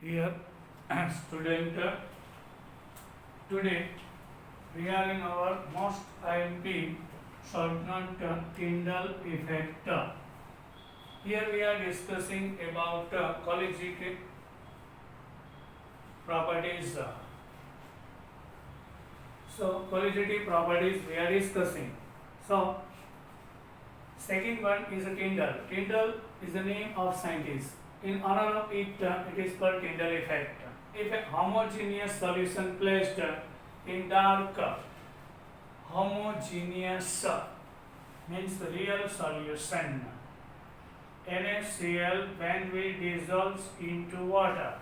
Dear student, today we are in our most IMP short note Tyndall effect. Here we are discussing about collegiate properties. So collegiate properties we are discussing. So second one is a Tyndall. Tyndall is the name of scientist. In honor of it, it is called Tyndall effect. If a homogeneous solution placed in dark, homogeneous means real solution, NaCl, when we dissolve into water.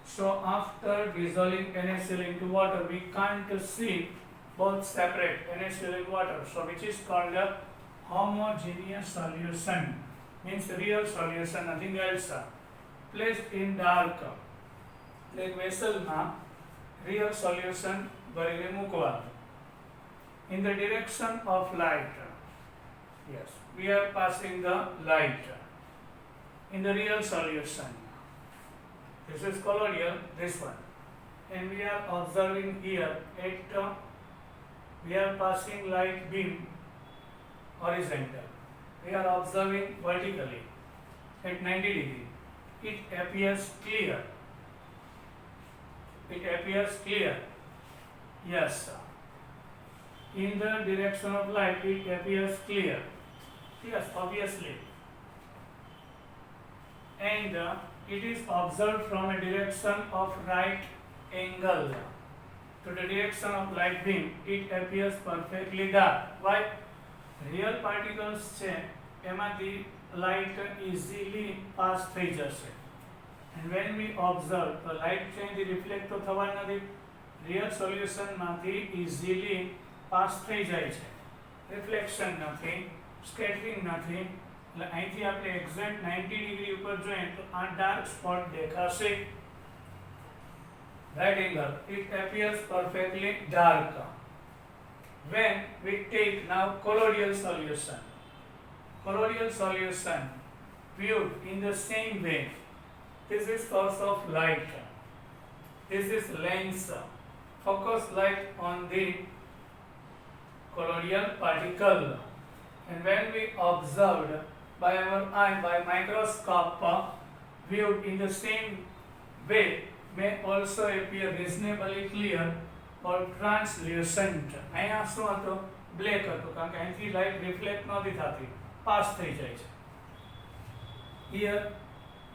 So after dissolving NaCl into water, we can't see both separate NaCl in water. So which is called a homogeneous solution, means real solution, nothing else. Placed in dark, like vessel માં real solution ભરીને મૂકવાનું. In the direction of light, yes, we are passing the light in the real solution. This is colloidal, this one, and we are observing here at we are passing light beam horizontal. We are observing vertically at 90 degree. It appears clear. It appears clear. Yes. In the direction of light, it appears clear. Yes, obviously. And it is observed from a direction of right angle to the direction of light beam. It appears perfectly dark. Why? Real particles છે એમાંથી light easily pass થઈ જશે. And when we observe, the light change reflect તો થવા નથી. Real solution માંથી easily pass થઈ જાય છે. Reflection નથી, scattering નથી. એટલે અહીંથી આપણે exact 90 ડિગ્રી ઉપર જોઈએ તો આ dark spot દેખાશે. Right angle, it appears perfectly dark. When we take now colloidal solution, viewed in the same way, this is source of light, this is lens, focus light on the colloidal particle, and when we observed by our eye, by microscope, viewed in the same way, may also appear reasonably clear or translucent. અહીંયા શું હતો? Black હતો, કારણ કે અહીંથી light reflect નહોતી થતી, pass થઈ જાય છે. હિયર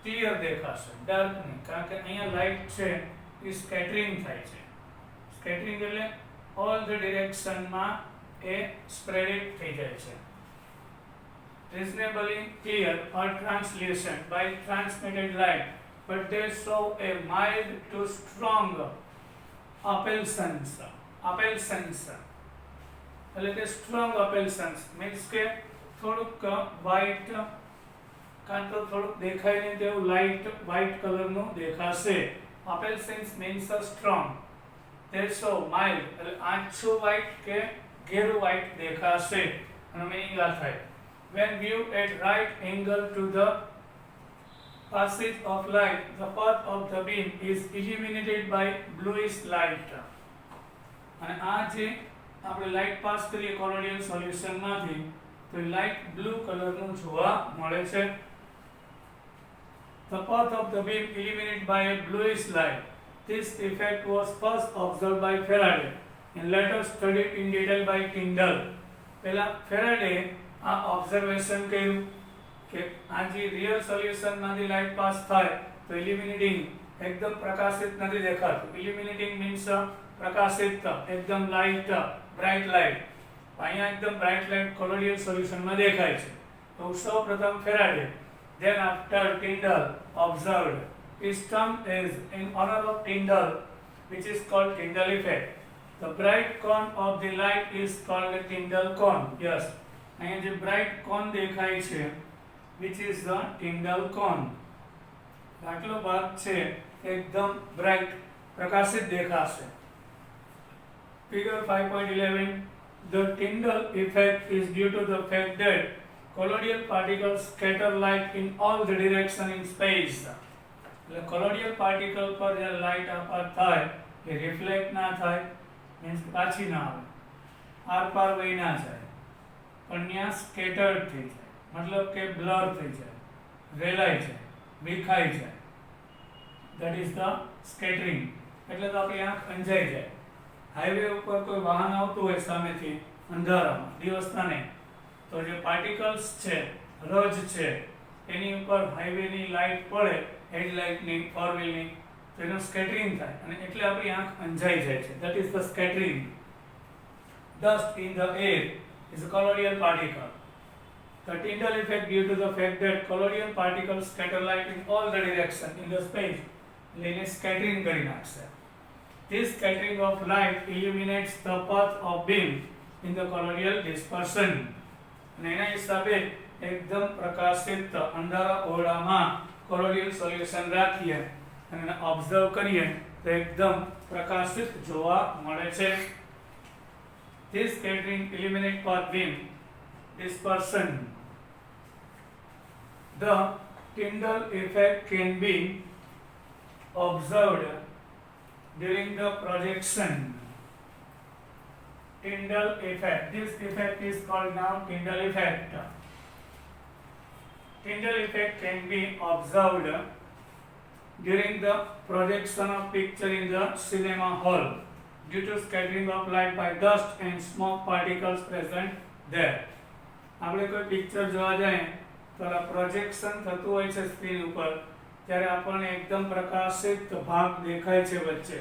ક્લિયર દેખાશે, ડાર્ક નહીં, કારણ કે અહીંયા લાઇટ છે એ સ્કેટરિંગ થાય છે. સ્કેટરિંગ એટલે ઓલ ધ ડિરેક્શનમાં એ સ્પ્રેડ થઈ જાય છે. Reasonably clear or translucent by transmitted light, but they show a mild to strong appellence. એટલે કે સ્ટ્રોંગ appellence મીન્સ કે થોડુંક વ્હાઇટ કાં તો થોડુંક દેખાય ને તેવું લાઇટ વ્હાઇટ કલરનું દેખાશે. appellence means strong. they show mild એટલે આછું વ્હાઇટ કે ઘેરું વ્હાઇટ દેખાશે. અને મીનિંગ આ થાય, when viewed at right angle to the passage of light, the path of the beam is illuminated by bluish light. અને આ જે આપણે લાઇટ પાસ કરીએ કોલોઇડલ સોલ્યુશન માંથી તો લાઇટ બ્લુ કલરનું જોવા મળે છે. The path of the beam illuminated by a bluish light. This effect was first observed by Faraday and later studied in detail by Tyndall. પહેલા ફેરાડે આ ઓબ્ઝર્વેશન કર્યું કે આ જે રિયલ સોલ્યુશન માંથી લાઇટ પાસ થાય તો ઇલ્યુમિનેટિંગ એકદમ પ્રકાશિત નથી દેખાતું. ઇલ્યુમિનેટિંગ મીન્સ પ્રકાશિત, એકદમ લાઇટ, બ્રાઇટ લાઇટ. અહીંયા એકદમ બ્રાઇટ લાઇટ કોલોઇડલ સોલ્યુશનમાં દેખાય છે. તો સૌપ્રથમ Faraday, then after Tyndall observed. His term is in honor of Tyndall, which is called Tyndall effect. The bright cone of the light is called a Tyndall cone. Yes, અહીંયા જે bright cone દેખાય છે, which is the Tyndall cone. આટલો ભાગ છે એકદમ bright, પ્રકાશિત દેખાશે. Figure 5.11. The Tyndall effect is due to the fact that colloidal particles scatter light in all the direction in space. એટલે કોલોઈડલ પાર્ટિકલ પર જ્યારે લાઇટ આપાત થાય એ રિફ્લેક્ટ ના થાય, મીન્સ પાછી ના આવે, આર પાર વહી ના જાય, પણ ત્યાં સ્કેટર્ડ થઈ જાય, મતલબ કે બ્લર થઈ જાય, રેલાઈ જાય, વિખાઈ જાય. That is the scattering. એટલે તો આપણી આંખ અંજાઈ જાય. હાઈવે ઉપર કોઈ વાહન આવતું હોય સામેથી અંધારામાં, દિવસના નહીં, તો જે પાર્ટિકલ્સ છે, રજ છે, એની ઉપર હાઈવેની લાઇટ પડે, હેડલાઇટની, ફોર વ્હીલની, તો એનું સ્કેટરિંગ થાય અને એટલે આપણી આંખ અંજાઈ જાય છે. That is the scattering. Dust in the air is a colloidal particle. The Tyndall effect due to the fact that colloidal particles scatter light in all the direction in the space, એને scattering કરી નાખશે. This scattering of light illuminates the path of beam in the colloidal dispersion. અને એના હિસાબે એકદમ પ્રકાશિત અંધારા ઓરડામાં કોલોઇડલ સોલ્યુશન રાખીએ અને એને ઓબ્ઝર્વ કરીએ તો એકદમ પ્રકાશિત જોવા મળે છે. This scattering eliminates path beam dispersion. The Tyndall effect can be observed during the projection. Tyndall effect. This effect is called now Tyndall effect. Tyndall effect can be observed during the projection of picture in the cinema hall due to scattering of light by dust and smoke particles present there. આપણે કોઈ picture જોવા જાય તો projection થતું હોય છે screen ઉપર, ત્યારે આપણને એકદમ પ્રકાશિત ભાગ દેખાય છે વચ્ચે.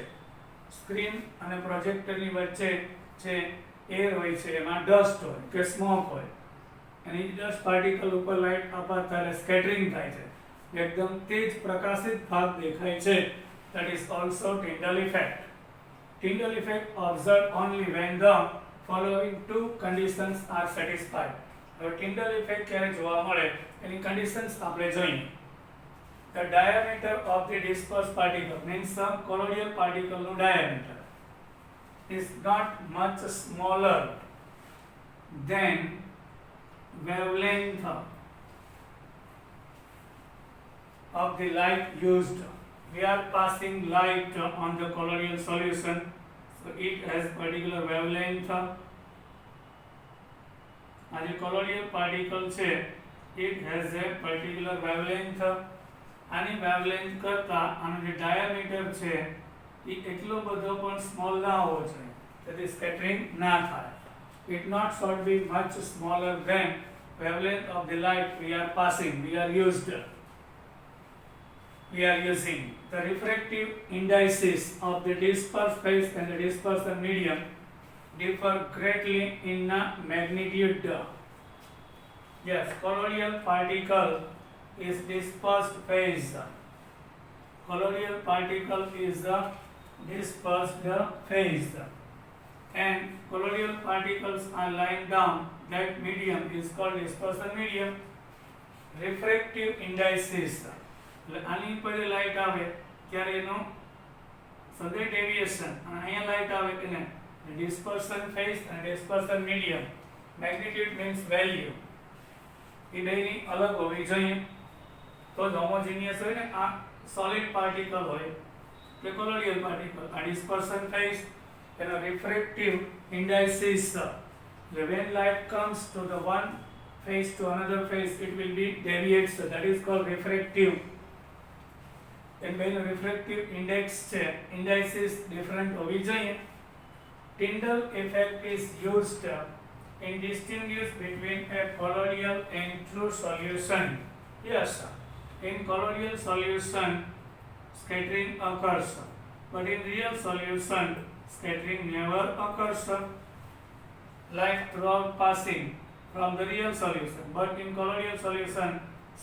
સ્ક્રીન અને પ્રોજેક્ટરની વચ્ચે જે એર હોય છે એમાં ડસ્ટ હોય કે સ્મોક હોય, અને એ ડસ્ટ પાર્ટિકલ ઉપર લાઇટ આપાત ત્યારે સ્કેટરિંગ થાય છે, એકદમ તેજ પ્રકાશિત ભાગ દેખાય છે. That is also Tyndall effect. Tyndall effect observed only when the following two conditions are satisfied. હવે Tyndall effect ક્યારે જોવા મળે એની conditions આપણે જોઈએ. The diameter of the dispersed particle means some colloidal particle નું diameter is not much smaller than wavelength of the light used. We are passing light on the colloidal solution, so it has particular wavelength. And the colloidal particle છે, it has a particular wavelength. આની wavelength કરતા આનો જે diameter છે એ એટલો બધો પણ small ના હોવો જોઈએ, તેથી scattering ના થાય. It not should be much smaller than wavelength of the light we are passing, we are using. The refractive indices of the dispersed phase and the dispersion medium differ greatly in magnitude. Yes, colloidal particle is dispersed phase. Colloidal particle is the dispersed phase, and colloidal particles are lying down. That medium is called dispersion medium. Refractive indices. આની ઉપર light આવે ત્યારે એનો સદે deviation, અને અહીંયા light આવે એને ડિસ્પર્સન phase અને ડિસ્પર્સન મીડિયમ. મેગ્નિટ્યુડ મીન્સ વેલ્યુ, એ બેની અલગ હોવી જોઈએ તો જ હોમોજીનિયસ હોય ને. આ સોલિડ પાર્ટિકલ હોય કે કોલોઇડલ પાર્ટિકલ, આ ડિસ્પર્સન ફેઝ, એનો refractive ઇન્ડાઇસિસ, when light comes to the one phase to another phase, it will be deviates, that is called refractive. And when refractive index છે, indices different હોવી જોઈએ. Tyndall effect is used in distinguish between a colloidal and true solution. Yes, in colloidal solution scattering occurs, but in real solution scattering never occurs. Light throughout passing from the real solution, but in colloidal solution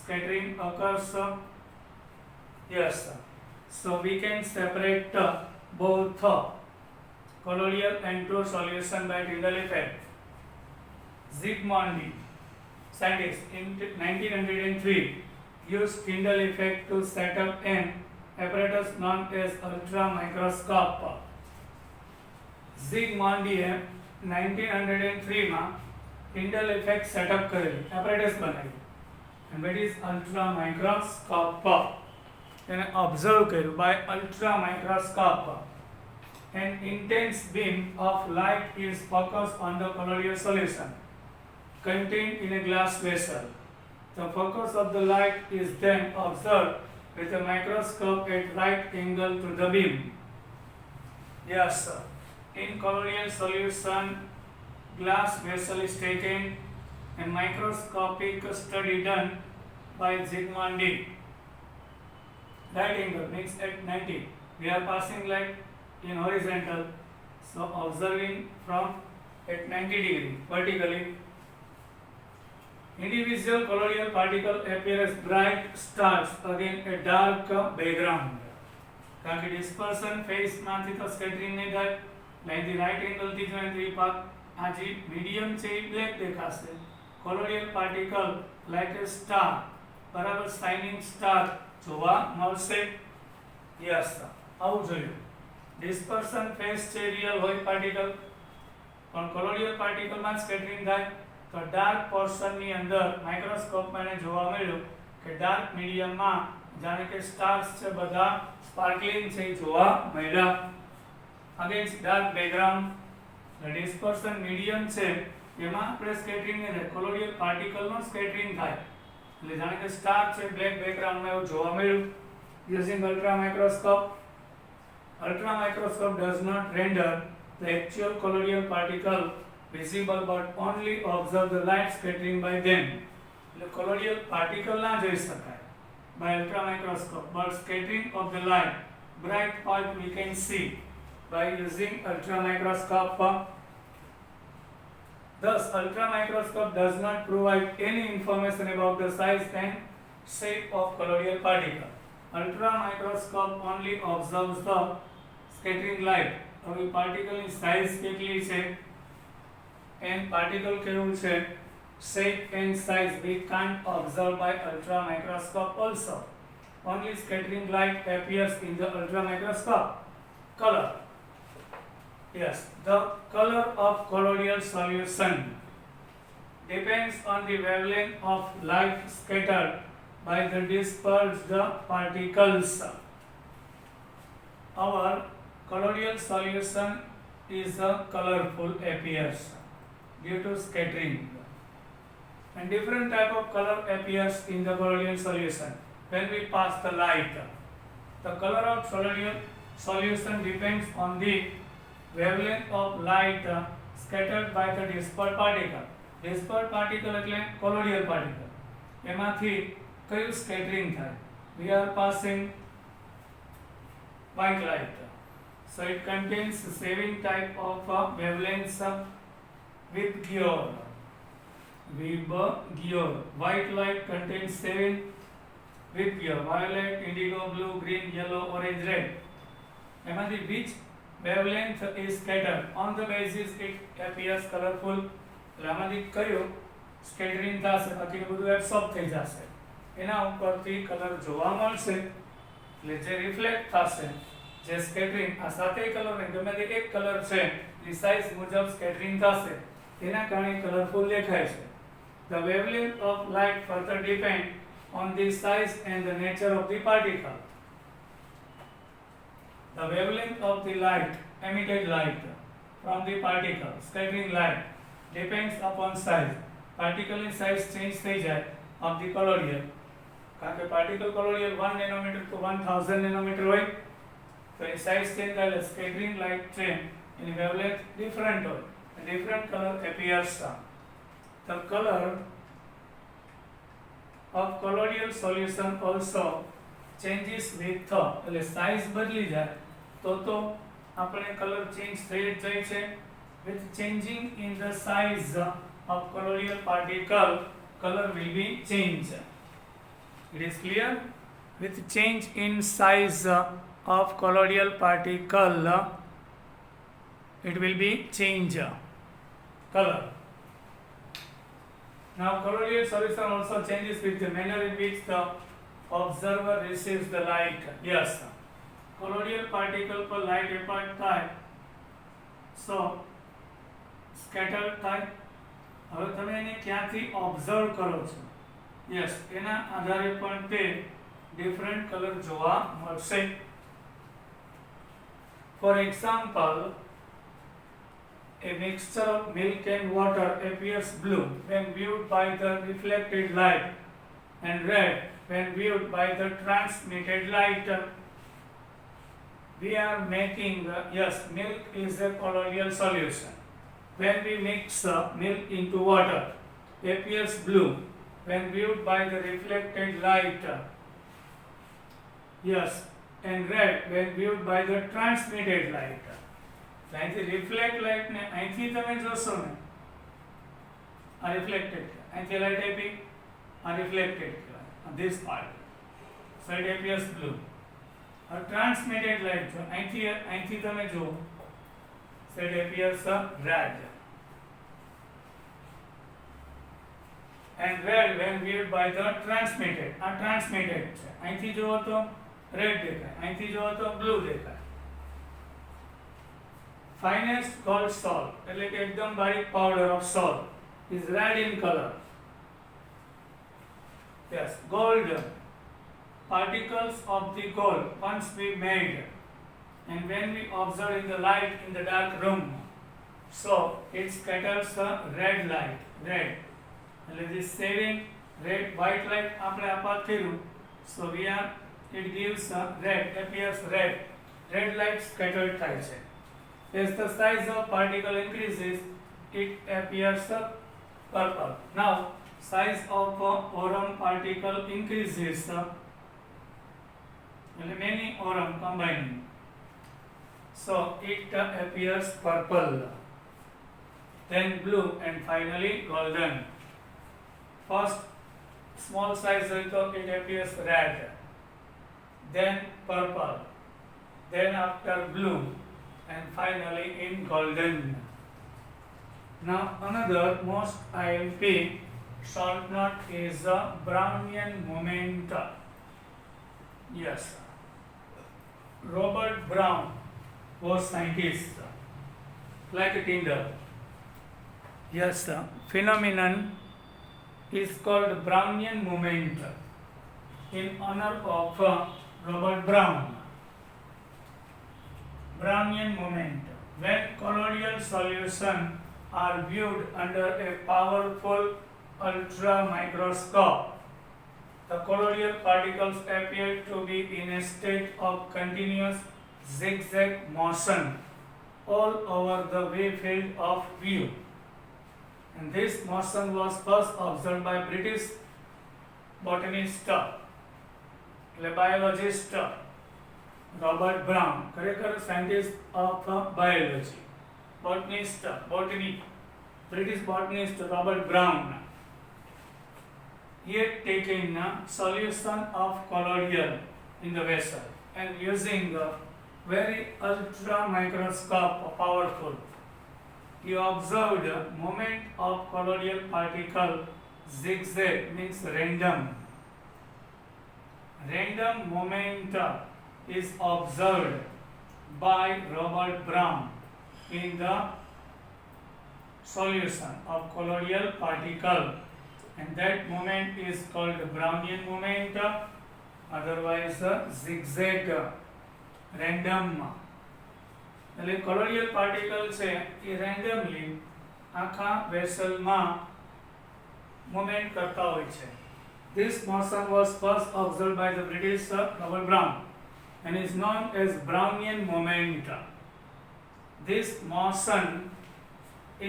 scattering occurs. Yes, so we can separate both colloidal and true solution by Tyndall effect. Zsigmondy, scientist, in 1903 used Tyndall effect to set up an apparatus known as ultra microscope. Zsigmondy 1903 માં Tyndall effect setup કરેલું, apparatus બનાવ્યું, and that is ultra microscope. તેને observe કર્યું by ultra microscope. An intense beam of light is focused on the colloidal solution contained in a glass vessel. The focus of the light is then observed with a microscope at right angle to the beam. Yes, sir. In colloidal solution, glass vessel is taken and microscopic study done by Zsigmondy. Right angle means at 90. We are passing light in horizontal, so observing from at 90 degree vertically. Individual colloidal particle appear as bright stars against a dark background. કારણ કે dispersion phase માંથી તો scattering નહીં થાય, like the right angle થી જોઈને તો આ જે medium છે એ black દેખાશે. colloidal particle like a star, બરાબર shining star જોવા મળશે. Yes, આવું જોયું. dispersion phase છે real હોય particle, પણ colloidal particle માં scattering થાય તો ડાર્ક પોર્શન ની અંદર માઇક્રોસ્કોપ માં જોવા મળ્યું કે ડાર્ક મીડિયમ માં જાણે કે સ્ટાર્સ છે બધા સ્પાર્કલિંગ છે જોવા મળ્યા અગેન્સ્ટ ડાર્ક બેકગ્રાઉન્ડ. ડિસ્પર્શન મીડિયમ છે એમાં આપણે સ્કેટરિંગ ને કોલોઇડલ પાર્ટિકલ નો સ્કેટરિંગ થાય એટલે જાણે કે સ્ટાર છે બ્લેક બેકગ્રાઉન્ડ માં એવું જોવા મળ્યું. Using ultra microscope. Ultra microscope does not render the actual colloidal particle visible but only observe the light scattering by them. The colloidal particle ના જોઈ શકાય by ultra microscope, but scattering of the light bright point we can see by using ultra microscope. Thus ultra microscope does not provide any information about the size and shape of colloidal particle. Ultra microscope only observes the scattering light. હવે particle ની size કેટલી છે and particle કેવું છે, shape and size we can't observe by ultra microscope also. Only scattering light appears in the ultra microscope. Color. Yes, the color of colloidal solution depends on the wavelength of light scattered by the dispersed particles. Our colloidal solution is a colorful appears due to scattering, and different type of color appears in the colloidal solution when we pass the light. The color of colloidal solution depends on the wavelength of light scattered by the dispersed particle. Dispersed particle એટલે colloidal particle, એમાંથી કયું scattering થાય? We are passing white light, so it contains 7 type of wavelengths with Gior. White light contains 7 with Gior: violet, indigo, blue, green, yellow, orange, red. એમાંથી which wavelength is scattered on the basis it appears colorful. એટલે આમાંથી કયો scattering થશે, બાકી બધું absorb થઈ જશે, એના ઉપરથી કલર જોવા મળશે. એટલે જે રિફ્લેક્ટ થશે, જે સ્કેટરિંગ આ સાતેય કલર ને ગમે તે એક કલર છે એ સાઇઝ મુજબ સ્કેટરિંગ થશે, તેના કારણે કલરફુલ દેખાય છે. The wavelength of light further depend on the size and the nature of the particle. The wavelength of the light, emitted light from the particle, scattering light, depends upon size. Particle in size change થઈ જાય of the colloidal. કારણ કે particle colloidal 1 nanometer to 1000 nanometer હોય, તો એ size change થાય એટલે scattering light change એની wavelength different હોય, different color appears. The color of colloidal solution also changes with એટલે size બદલી જાય તો આપણે કલર ચેન્જ થઈ જ જાય છે. with changing in the size of colloidal particle, color will be changed. It is clear? With change in size of colloidal particle, it will be change color. Now colloidal solution also changes with the manner in which the observer receives the light. Yes, colloidal particle પર light apart થાય, so scattered થાય. હવે તમે એને ક્યાંથી observe કરો છો? Yes, એના આધારે પણ તે ડિફરન્ટ કલર જોવા મળશે. For example, a mixture of milk and water appears blue when viewed by the reflected light and red when viewed by the transmitted light. We are making, yes, milk is a colloidal solution. When we mix milk into water, appears blue when viewed by the reflected light. Yes, and red when viewed by the transmitted light. અહીંથી reflect light ને અહીંથી તમે જોશો ને આ reflected અહીંથી light આપી આ રિફ્લેક્ટેડ કહેવાય this part so it appears blue. હવે ટ્રાન્સમિટેડ લાઇટ જો અહીંથી તમે જુઓ so it appears red and red when viewed by the transmitted. આ ટ્રાન્સમિટેડ છે અહીંથી જુઓ તો રેડ દેખાય અહીંથી જુઓ તો બ્લુ દેખાય. Finest gold salt એટલે કે એકદમ બારીક powder of salt is red in color. Yes, gold particles of the gold once we made and when we observe in the light in the dark room, so it scatters a red light, red. એટલે this saving red white light આપણે આપાત કર્યું, so it gives a red, appears red light scattered થાય છે. As the size of particle increases, it appears purple. Now, size of aurum particle increases, many aurum combining, so it appears purple, then blue, and finally golden. First, small size it appears red, then purple, then after blue, and finally in golden. Now another most IMP short note is the Brownian moment. Yes, Robert Brown was scientist like Tyndall. Yes, phenomenon is called Brownian moment in honor of Robert Brown. Brownian moment. When colloidal solutions are viewed under a powerful ultra microscope, the colloidal particles appear to be in a state of continuous zigzag motion all over the wave field of view. And this motion was first observed by British botanist, biologist Robert Brown, ખરેખર scientist of biology, botany, British botanist Robert Brown. He had taken a solution of colloidal in the vessel and using a very ultra microscope powerful, he observed a movement of colloidal particle zigzag means random. Random movement is observed by Robert Brown in the solution of colloidal particle, and that moment is called Brownian moment, otherwise zigzag random. એટલે colloidal particle છે એ randomly આખા વેસલમાં movement કરતા હોય છે. This motion was first observed by the British Robert Brown and is known as Brownian moment. This motion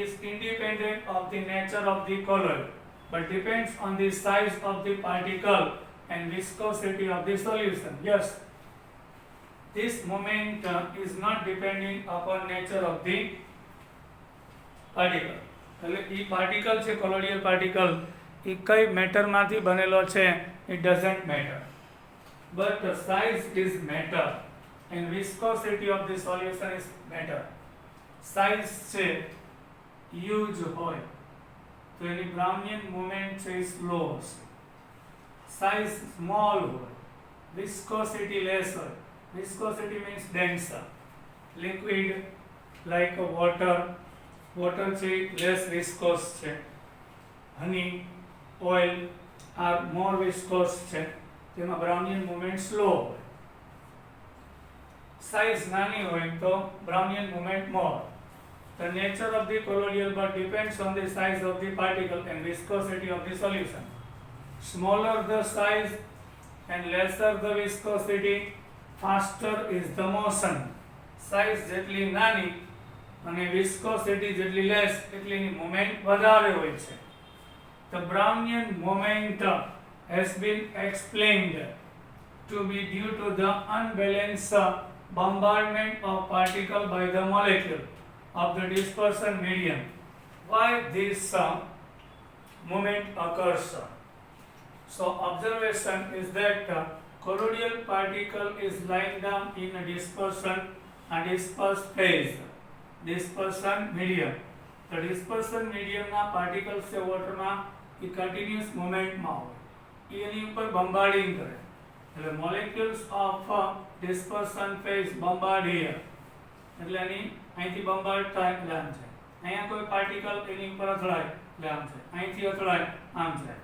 is independent of the nature of the colloid but depends on the size of the particle and viscosity of the solution. Yes, this moment is not depending upon nature of the particle. એટલે એ particle છે કોલોઇડલ particle એ કઈ મેટરમાંથી બનેલો છે it doesn't matter, but the size is matter and viscosity of the solution is matter. Size છે huge હોય તો એની Brownian moment છે slow હશે. Size small હોય, viscosity less હોય. Viscosity means denser. Liquid like a water છે less viscous છે. Honey, oil are more viscous છે. તેમાં બ્રાઉનિયન મૂવમેન્ટ સ્લો હોય. સાઇઝ નાની હોય તો Brownian movement more. The nature of the colloidal bud depends on the size of the particle and viscosity of the solution. Smaller the size and lesser the viscosity, faster is the motion. Size જેટલી નાની અને viscosity જેટલી less એટલીની movement વધારે હોય છે. The Brownian moment has been explained to be due to the unbalanced bombardment of particle by the molecule of the dispersion medium. Why this movement occurs? So observation is that colloidal particle is lying down in a dispersed phase. Dispersion medium. The dispersion medium ના particles છે water માં એ continuous movement માં હોય. એની ઉપર bombarding કરે. એટલે molecules of dispersion phase bombard here. એટલે એની અહીંથી bombard થાય એટલે આમ જાય. અહીંયા કોઈ particle એની ઉપર અથડાય એટલે આમ જાય. અહીંથી અથડાય આમ જાય.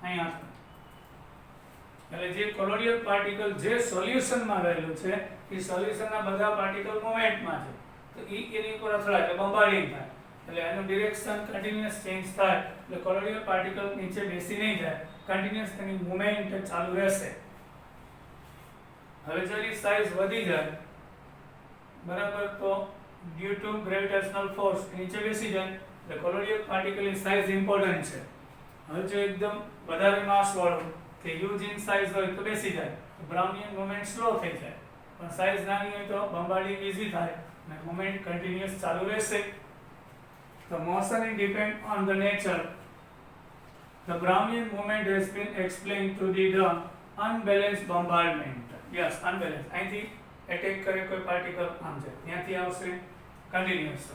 અહીંયા એટલે જે colloidal particle જે solution માં રહેલું છે એ solution ના બધા particle movement માં છે. તો એની ઉપર અથડાય એટલે bombarding થાય. એટલે એનું ડિરેક્શન કન્ટિન્યુઅસ ચેન્જ થાય. એટલે colloidal particle નીચે બેસી નહીં જાય. કન્ટિન્યુઅસ એની મૂવમેન્ટ ચાલુ રહેશે. હવે જો એની સાઇઝ વધી જાય બરાબર તો ડ્યુ ટુ ગ્રેવિટેશનલ ફોર્સ નીચે બેસી જાય એટલે colloidal particle ની સાઇઝ ઇમ્પોર્ટન્ટ છે. હવે જો એકદમ વધારે માસ વાળું કે હ્યુજ ઇન સાઇઝ હોય તો બેસી જાય તો બ્રાઉનિયન મૂવમેન્ટ સ્લો થઈ જાય. પણ સાઇઝ નાની હોય તો bombarding ઈઝી થાય અને મૂવમેન્ટ કન્ટિન્યુઅસ ચાલુ રહેશે. The motion is depend on the nature. The Brownian movement has been explained to be the unbalanced bombardment. Yes, unbalanced. અહીંથી attack કરે કોઈ particle આમ જાય ત્યાંથી આવશે continuous.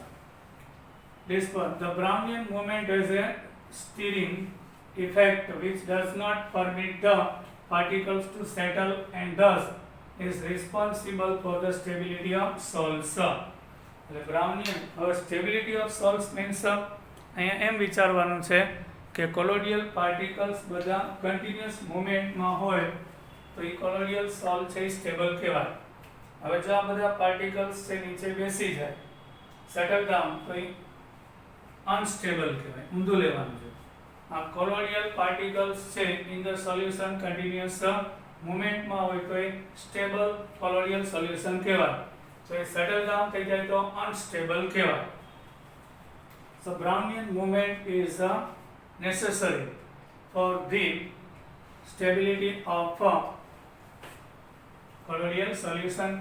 The Brownian movement has a steering effect which does not permit the particles to settle and thus is responsible for the stability of salts. એટલે બ્રાઉનિયન હવે stability of સોલ્ટ્સ means અહીંયા એમ વિચારવાનું છે કે કોલોડિયલ પાર્ટિકલ્સ બધા કન્ટિન્યુઅસ મૂવમેન્ટમાં હોય તો એ કોલોડિયલ સોલ્ટ છે એ સ્ટેબલ કહેવાય. હવે જો આ બધા પાર્ટિકલ્સ છે નીચે બેસી જાય સેટલ ડાઉન તો એ અનસ્ટેબલ કહેવાય. ઊંધું લેવાનું છે. આ કોલોડિયલ પાર્ટિકલ્સ છે ઇન ધ સોલ્યુશન કન્ટિન્યુઅસ મૂવમેન્ટમાં હોય તો એ સ્ટેબલ કોલોડિયલ સોલ્યુશન કહેવાય. So a settle down થઈ જાય તો unstable કહેવાય. So Brownian movement is necessary for the stability of colloidal solution.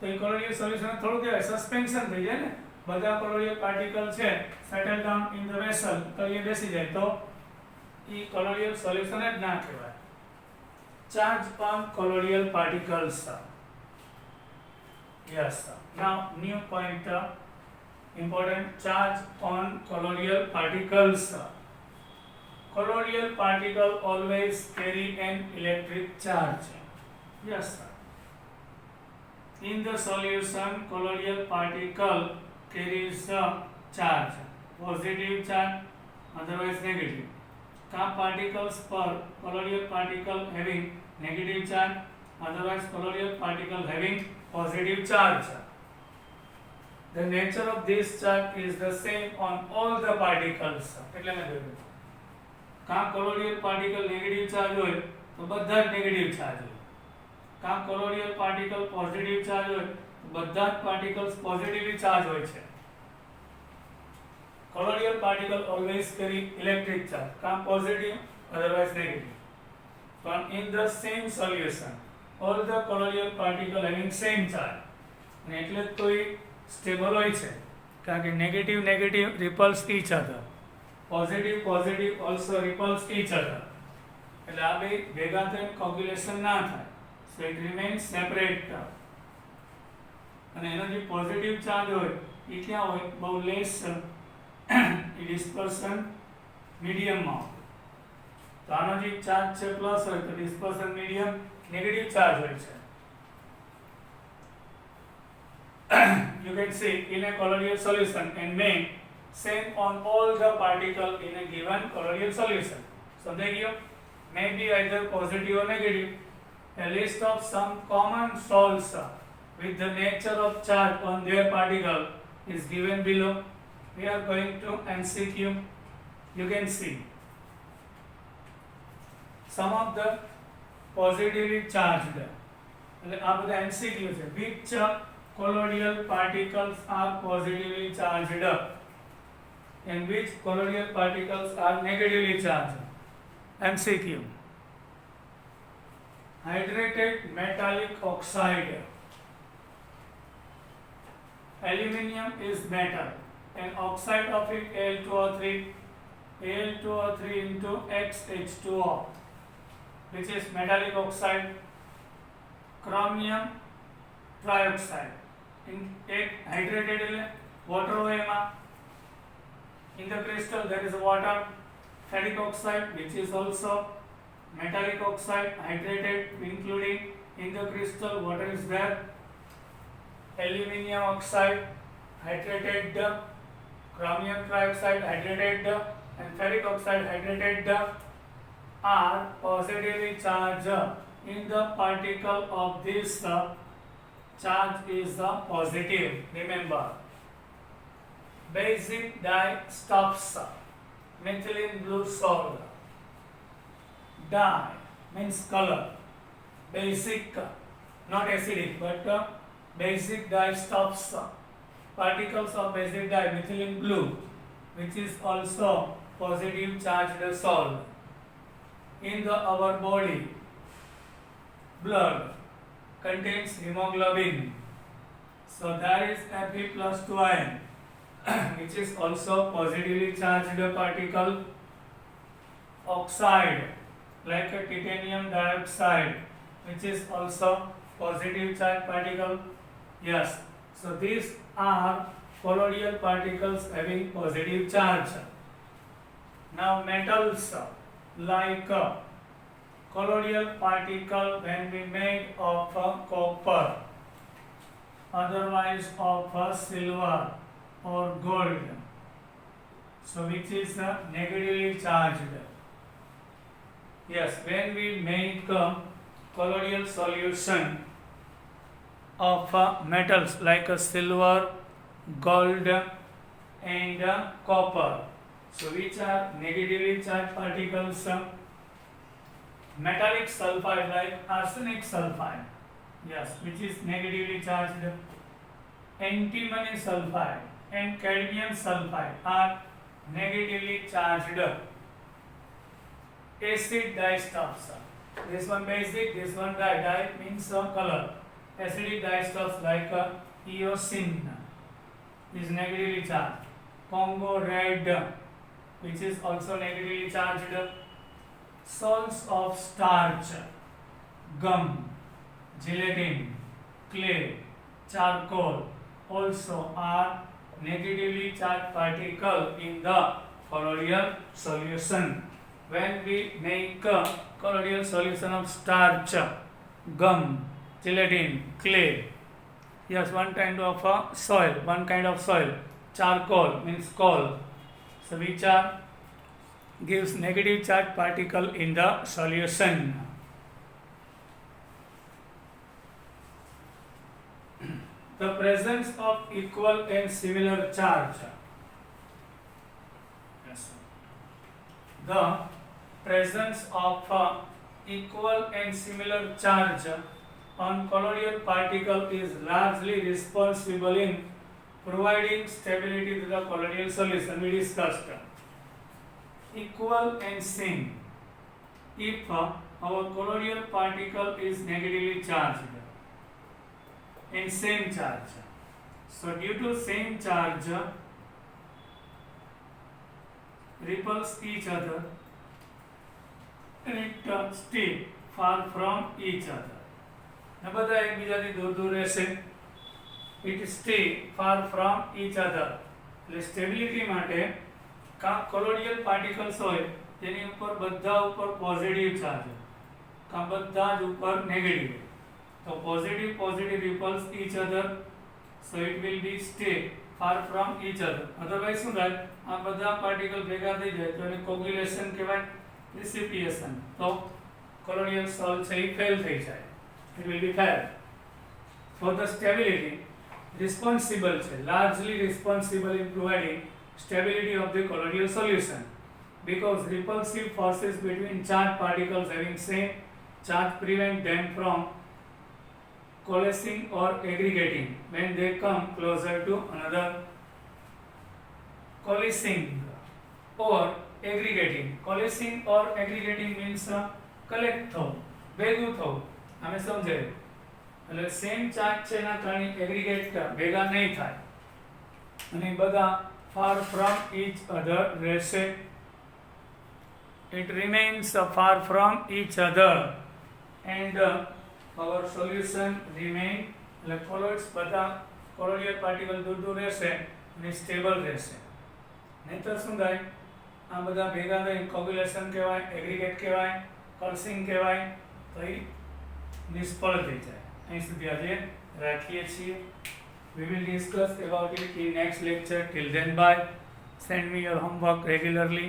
તો એ colloidal solution થોડું કહેવાય સસ્પેન્શન થઈ જાય ને બધા colloidal particle છે settle down in the vessel તો એ બેસી જાય તો એ colloidal solution જ ના કહેવાય. Charge on colloidal particles. Yes. Now new point important charge on colloidal particles. Colloidal particle always carry an electric charge. Yes sir. In the solution colloidal particle carries a charge, positive charge otherwise negative. Some particles per colloidal particle having negative charge otherwise colloidal particle having positive charge. The nature of this charge is the same on all the particles. એટલે મેં કહ્યું કાં colloidal particle negative charge હોય તો બધા જ negative charge હોય. કાં colloidal particle positive charge હોય તો બધા જ particles positively charge હોય છે. Colloidal particle always carry electric charge. કાં positive otherwise negative. But in the same solution all the colloidal particle having same charge. અને એટલે તો એ સ્ટેબલ હોય છે કારણ કે negative negative ripples each other, positive positive also ripples each other. એટલે આ બે ભેગા થઈને કોગ્યુલેશન ના થાય. So it remains separate. અને એનો જે પોઝિટિવ ચાર્જ હોય એ ક્યાં હોય? બહુ લેસ ડિસ્પર્સન મીડિયમમાં હોય. તો આનો જે ચાર્જ છે પ્લસ હોય તો ડિસ્પર્સન મીડિયમ નેગેટિવ ચાર્જ હોય છે. You can see in a colloidal solution and main same on all the particle in a given colloidal solution. સમજાઈ ગયો? may be either positive or negative. A list of some common salts with the nature of charge on their particle is given below. We are going to MCQ. You can see some of the positively charged. આ બધા MCQ છે. Which colloidal particles are positively charged and which colloidal particles are negatively charged? MCQ. Hydrated metallic oxide. Aluminium is metal and oxide of it Al2O3 into XH2O, which is metallic oxide. Chromium trioxide in एक hydrated એટલે water હોય એમાં. In the crystal there is water. Ferric oxide, which is also metallic oxide, hydrated, including in the crystal water is there. Aluminium oxide, hydrated. Chromium trioxide, hydrated, and ferric oxide, hydrated, are positively charged in the particle of this charge is positive. Remember, basic dye stops methylene blue salt. Dye means color. Basic, not acidic, but basic dye stops particles of basic dye methylene blue, which is also positive charged salt. In our body, blood contains hemoglobin, so there is Fe+2 ion, which is also positively charged particle. Oxide, like a titanium dioxide, which is also positive charged particle. Yes, so these are colloidal particles having positive charge. Now metals, like colloidal particle when we made of copper, otherwise of silver or gold, so which is negatively charged. Yes, when we make colloidal solution of metals like silver, gold and copper, so which are negatively charged particles. Metallic sulfide like arsenic sulfide, yes, which is negatively charged. Antimony sulfide and cadmium sulfide are negatively charged. Acid dyestuffs, this one basic, this one dye. Dye means color. Acidic dyestuffs like eosin is negatively charged. Congo red, which is also negatively charged. Salts of starch, gum, gelatin, clay, charcoal also are negatively charged particle in the colloidal solution. When we make a colloidal solution of starch, gum, gelatin, clay, yes, one kind of soil, charcoal means coal, so which are gives negative charge particle in the solution. The presence of equal and similar charge. Yes. The presence of equal and similar charge on colloidal particle is largely responsible in providing stability to the colloidal solution. We discussed equal and same. If our colloidal particle is negatively charged and same charge, so due to same charge repels each other and it stay far from each other. ને બધા એકબીજાથી દૂર દૂર રહેશે. It stay far from each other. એટલે stability માટે કા કોલોઇડલ particles હોય તેની ઉપર બધા ઉપર પોઝિટિવ ચાર્જ કા બધા જ ઉપર નેગેટિવ. તો positive repels each other, so it will be stay far from each other. Otherwise શું થાય, આ બધા પાર્ટિકલ ભેગા થઈ જાય તો એને કોગ્યુલેશન કહેવાય. precipitation તો colloidal salt છે એ fail થઈ જાય, it will be fail. For the stability, responsible છે, largely responsible in providing stability of the colloidal solution, because repulsive forces between charged particles having same charge prevent them from coalescing or aggregating when they come closer to another. Coalescing or aggregating. Coalescing or aggregating means collect થવું, ભેગું થવું. અમે સમજાય એટલે same charge છે એના કારણે aggregate ભેગા નહીં થાય અને બધા far from each other રહેશે. It remains far from each other and our solution remain એટલે colloids બધા colloidal particle દૂર દૂર રહેશે અને સ્ટેબલ રહેશે. નહીંતર શું થાય, આ બધા ભેગા થઈ કોગ્યુલેશન કહેવાય, એગ્રીગેટ કહેવાય, કલ્સિંગ કહેવાય, તો એ નિષ્ફળ થઈ જાય. અહીં સુધી આજે રાખીએ છીએ. We will discuss about it in next lecture. Till then, bye. Send me your homework regularly.